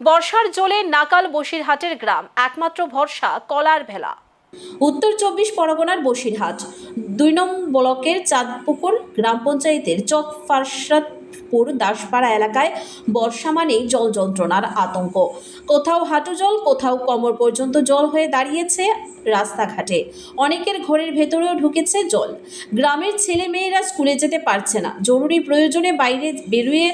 বর্ষার জলে নাকাল বসিরহাটের গ্রাম, একমাত্র ভরসা কলার ভেলা। উত্তর 24 পরগনার বসিরহাট 2 নং ব্লকের চাঁদপুকুর গ্রাম পঞ্চায়েতের চক ফারসাদপুর দাসপাড়া এলাকায় বর্ষা মানেই জল যন্ত্রণার আতঙ্ক। কোথাও হাঁটু জল, কোথাও কোমর পর্যন্ত জল হয়ে দাঁড়িয়েছে রাস্তাঘাটে। অনেকের ঘরের ভেতরেও ঢুকেছে জল। গ্রামের ছেলে মেয়েরা স্কুলে যেতে পারছে না, জরুরি প্রয়োজনে বাইরে বেরিয়ে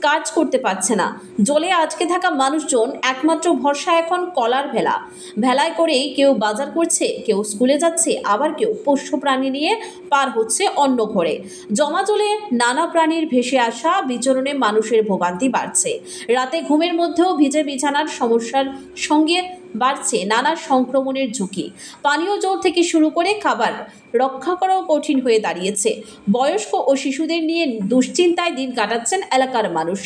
কাজ করতে পারছে না। জলে আটকে থাকা মানুষজন একমাত্র ভরসা এখন কলার ভেলা। ভেলায় করেই কেউ বাজার করছে, কেউ স্কুলে যাচ্ছে, আবার কেউ পোষ্য প্রাণী নিয়ে পার হচ্ছে অন্য ঘরে। জমা জলে নানা প্রাণীর ভেসে আসা বিচরণে মানুষের ভোগান্তি বাড়ছে। রাতে ঘুমের মধ্যেও ভিজে বিছানার সমস্যার সঙ্গে বাড়ছে নানা সংক্রমণের ঝুঁকি। পানীয় জল থেকে শুরু করে খাবার রক্ষা করাও কঠিন হয়ে দাঁড়িয়েছে। বয়স্ক ও শিশুদের নিয়ে দুশ্চিন্তায় দিন কাটাচ্ছেন এলাকার মানুষ।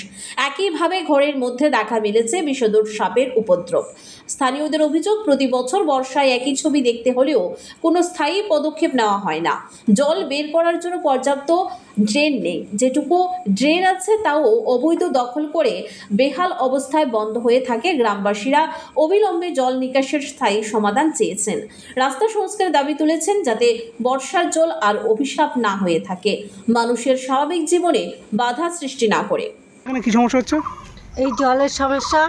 একইভাবে ঘরের মধ্যে দেখা মিলেছে বিষধর সাপের উপদ্রব। স্থানীয়দের অভিযোগ, প্রতি বছর বর্ষায় একই ছবি দেখতে হলেও কোনো স্থায়ী পদক্ষেপ নেওয়া হয় না। জল বের করার জন্য পর্যাপ্ত ড্রেন নেই, যেটুকু ড্রেন আছে তাও অবৈধ দখল করে বেহাল অবস্থায় বন্ধ হয়ে থাকে। গ্রামবাসীরা অবিলম্বে জল নিকাশের স্থায়ী সমাধান চেয়েছেন। রাস্তা সংস্কারের দাবি তুলেছেন, যাতে বর্ষার জল আর অভিশাপ না হয়ে থাকে, মানুষের স্বাভাবিক জীবনে বাধা সৃষ্টি না করে। এখানে কি সমস্যা হচ্ছে? এই জলের সমস্যা।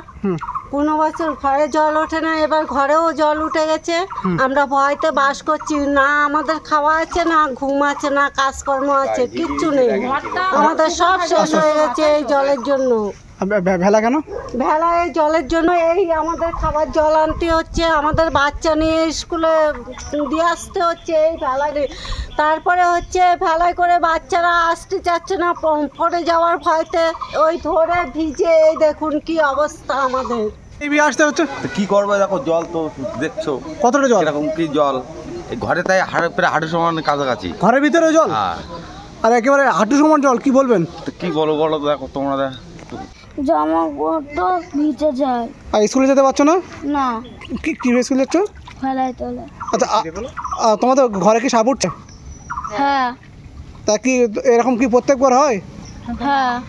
কোনো বছর ঘরে জল ওঠে না, এবার ঘরেও জল উঠে গেছে। আমরা ভয়তে বাস করছি না, আমাদের খাওয়া আছে না, ঘুম আছে না, কাজকর্ম আছে, কিচ্ছু নেই। আমাদের সব শেষ হয়ে গেছে এই জলের জন্য। ভেলা কেন? ভেলা এই জলের জন্য। এই আমাদের খাবার জল আনতে হচ্ছে, আমাদের বাচ্চা নিয়ে স্কুলে দিয়ে আসতে হচ্ছে এই ভেলায়। তারপরে হচ্ছে ভেলায় করে বাচ্চারা আসতে চাচ্ছে না, পড়ে যাওয়ার ভয়তে ওই ধরে ভিজে। এই দেখুন কি অবস্থা আমাদের। এই আসতে হচ্ছে কি করবো, দেখো জল তো দেখছো কতটা জল, এরকম কি জল এই ঘরে, তাই প্রায় হাঁটু সমান কাছাকাছি। ঘরের ভিতরে জল? হ্যাঁ, আর একেবারে হাঁটু সমান জল। কি বলবেন? তো কি বলো বলো তো, দেখো তোমরা জামা কাপড় ভিজে যায়। আর স্কুলে যেতে পারছো না? না, কি স্কুলে যাচ্ছ? ফেলাই তোলে। আচ্ছা, তোমাদের ঘরে কি সাপ উঠছে? হ্যাঁ। তা কি এরকম কি প্রত্যেকবার হয়? হ্যাঁ।